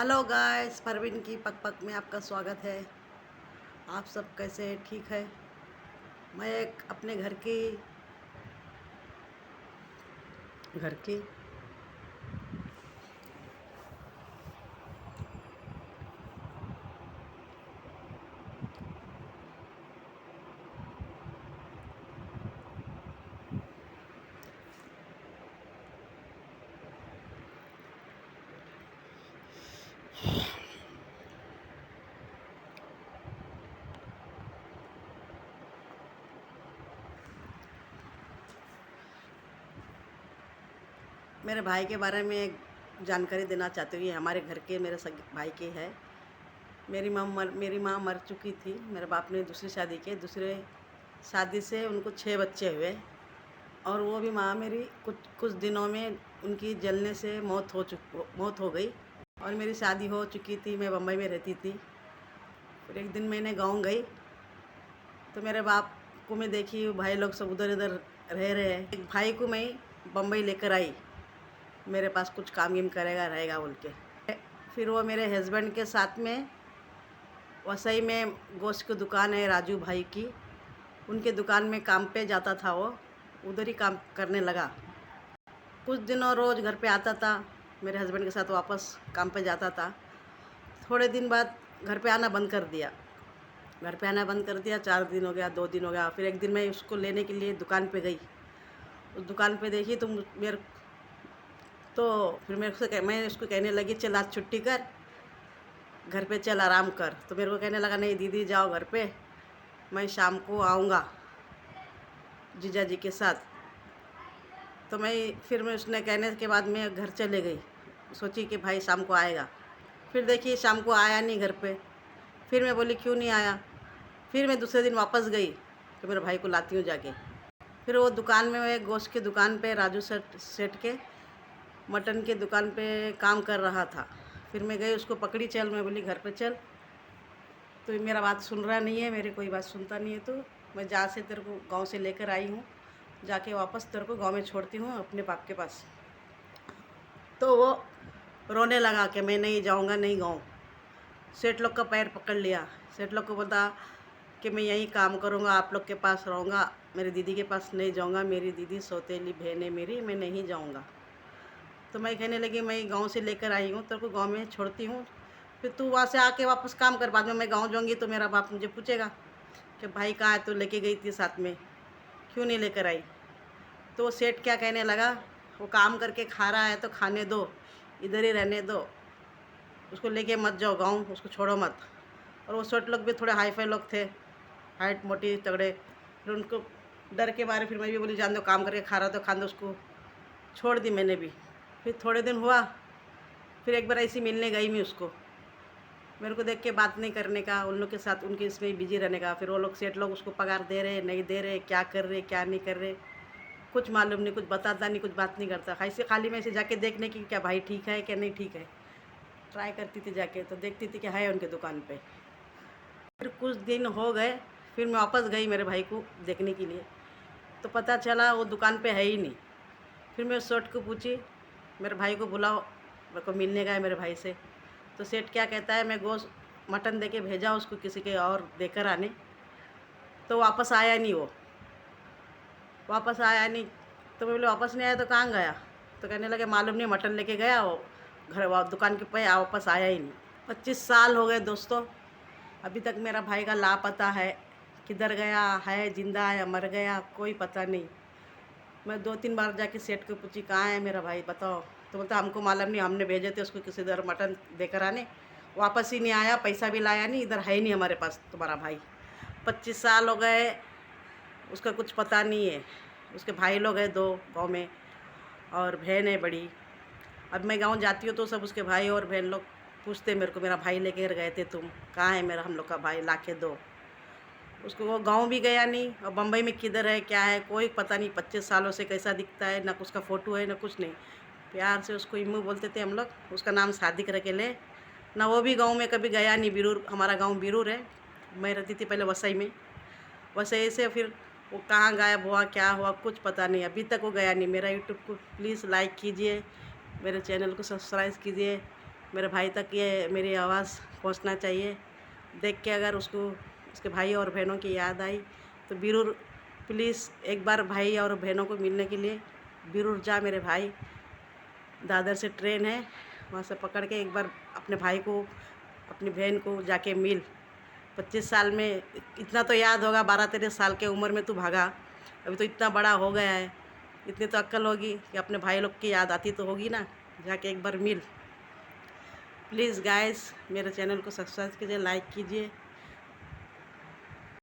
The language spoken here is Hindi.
हेलो गाइस, परवीन की पक पक में आपका स्वागत है। आप सब कैसे हैं? ठीक है। मैं एक अपने घर की मेरे भाई के बारे में एक जानकारी देना चाहती हूँ। ये हमारे घर के मेरे भाई के है। मेरी माँ मर चुकी थी। मेरे बाप ने दूसरी शादी की। दूसरे शादी से उनको 6 बच्चे हुए और वो भी माँ मेरी कुछ कुछ दिनों में उनकी जलने से मौत हो गई। और मेरी शादी हो चुकी थी, मैं बम्बई में रहती थी। फिर एक दिन मैंने गाँव गई तो मेरे बाप को मैं देखी, भाई लोग सब उधर इधर रह रहे हैं। एक भाई को मैं बम्बई लेकर आई, मेरे पास कुछ काम वाम करेगा रहेगा बोल के। फिर वो मेरे हस्बैंड के साथ में वसई में गोश्त की दुकान है राजू भाई की, उनके दुकान में काम पे जाता था। वो उधर ही काम करने लगा। कुछ दिनों रोज़ घर पे आता था, मेरे हस्बैंड के साथ वापस काम पे जाता था। थोड़े दिन बाद घर पे आना बंद कर दिया। 4 दिन हो गया, 2 दिन हो गया। फिर एक दिन मैं उसको लेने के लिए दुकान पे गई। उस दुकान पे देखी तो मेरे तो फिर मैं उसको कहने लगी, चल आज छुट्टी कर, घर पे चल आराम कर। तो मेरे को कहने लगा, नहीं दीदी जाओ घर पे, मैं शाम को आऊँगा जीजा जी के साथ। तो मैं उसने कहने के बाद मैं घर चले गई, सोची कि भाई शाम को आएगा। फिर देखिए शाम को आया नहीं घर पे। फिर मैं बोली क्यों नहीं आया। फिर मैं दूसरे दिन वापस गई कि मेरे भाई को लाती हूँ जाके। फिर वो दुकान में, मैं गोश्त की दुकान पे राजू सेठ के मटन की दुकान पे काम कर रहा था। फिर मैं गई, उसको पकड़ी, चल, मैं बोली घर पे चल। तो मेरा बात सुन रहा नहीं है, मेरी कोई बात सुनता नहीं है। तो मैं जहाँ से तेरे को गांव से लेकर आई हूँ, जाके वापस तेरे को गांव में छोड़ती हूँ अपने बाप के पास। तो वो रोने लगा कि मैं नहीं जाऊँगा, नहीं गाँव। सेठ लोग का पैर पकड़ लिया। सेठ लोग को बोला कि मैं यहीं काम करूँगा, आप लोग के पास रहूँगा, मेरी दीदी के पास नहीं जाऊँगा, मेरी दीदी सौतेली बहन है मेरी, मैं नहीं जाऊँगा। तो मैं कहने लगी, मैं गांव से लेकर आई हूँ, तेरे को गांव में छोड़ती हूँ, फिर तू वहाँ से आके वापस काम कर। बाद में मैं गांव जाऊँगी तो मेरा बाप मुझे पूछेगा कि भाई कहाँ है, तू लेके गई थी साथ में, क्यों नहीं लेकर आई। तो वो सेठ क्या कहने लगा, वो काम करके खा रहा है तो खाने दो, इधर ही रहने दो, उसको लेके मत जाओ गाँव, उसको छोड़ो मत। और वो सेठ लोग भी थोड़े हाई फाई लोग थे, हाइट मोटी तगड़े। फिर उनको डर के मारे फिर मैं भी बोली, जान दो, काम करके खा रहा तो खान दो उसको। छोड़ दी मैंने भी। फिर थोड़े दिन हुआ, फिर एक बार ऐसी मिलने गई मैं उसको। मेरे को देख के बात नहीं करने का, उन लोग के साथ उनके इसमें बिजी रहने का। फिर वो लोग सेठ लोग उसको पगार दे रहे नहीं दे रहे, क्या कर रहे क्या नहीं कर रहे, कुछ मालूम नहीं, कुछ बताता नहीं, कुछ बात नहीं करता। ऐसे खाली मैं ऐसे जाके देखने की, क्या भाई ठीक है क्या नहीं ठीक है, ट्राई करती थी जाके, तो देखती थी कि है उनके दुकान पे। फिर कुछ दिन हो गए, फिर मैं वापस गई मेरे भाई को देखने के लिए, तो पता चला वो दुकान पे है ही नहीं। फिर मैं सेठ को पूछी, मेरे भाई को बुलाओ, मेरे को मिलने का है मेरे भाई से। तो सेठ क्या कहता है, मैं गोश्त मटन दे के भेजा उसको किसी के और देकर आने, तो वापस आया नहीं। वो वापस आया नहीं। तो मैं बोले वापस नहीं आया तो कहाँ गया। तो कहने लगे मालूम नहीं, मटन लेके गया वो घर, दुकान के पे वापस आया ही नहीं। 25 साल हो गए दोस्तों, अभी तक मेरा भाई का लापता है। किधर गया है, जिंदा है, मर गया, कोई पता नहीं। मैं 2-3 बार जाके सेठ को पूछी, कहाँ है मेरा भाई बताओ। तो बोलता हमको मालूम नहीं, हमने भेजे थे उसको किसी इधर मटन देकर आने, वापस ही नहीं आया, पैसा भी लाया नहीं, इधर है ही नहीं हमारे पास तुम्हारा भाई। 25 साल हो गए, उसका कुछ पता नहीं है। उसके भाई लोग हैं 2 गाँव में, और बहन है बड़ी। अब मैं गाँव जाती हूँ तो सब उसके भाई और बहन लोग पूछते मेरे को, मेरा भाई लेके गए थे तुम, कहाँ है मेरा हम लोग का भाई, ला के दो उसको। वो गांव भी गया नहीं, और बम्बई में किधर है क्या है कोई पता नहीं। 25 सालों से कैसा दिखता है, ना उसका फ़ोटो है ना कुछ नहीं। प्यार से उसको इम्मू बोलते थे हम लोग, उसका नाम सादिक रखे ले ना। वो भी गांव में कभी गया नहीं। बिरूर, हमारा गांव बिरूर है, मैं रहती थी पहले वसई में। वसई से फिर वो कहाँ गायब हुआ, क्या हुआ, कुछ पता नहीं, अभी तक वो गया नहीं। मेरा यूट्यूब को प्लीज़ लाइक कीजिए, मेरे चैनल को सब्सक्राइब कीजिए, मेरे भाई तक ये मेरी आवाज़ पहुंचना चाहिए। देख के अगर उसको उसके भाई और बहनों की याद आई तो ज़रूर प्लीज़ एक बार भाई और बहनों को मिलने के लिए ज़रूर जा मेरे भाई। दादर से ट्रेन है, वहाँ से पकड़ के एक बार अपने भाई को अपनी बहन को जाके मिल। 25 साल में इतना तो याद होगा, 12-13 साल के उम्र में तू भागा, अभी तो इतना बड़ा हो गया है, इतनी तो अक्ल होगी कि अपने भाई लोग की याद आती तो होगी ना, जाके एक बार मिल। प्लीज़ गाइस मेरे चैनल को सब्सक्राइब कीजिए, लाइक कीजिए।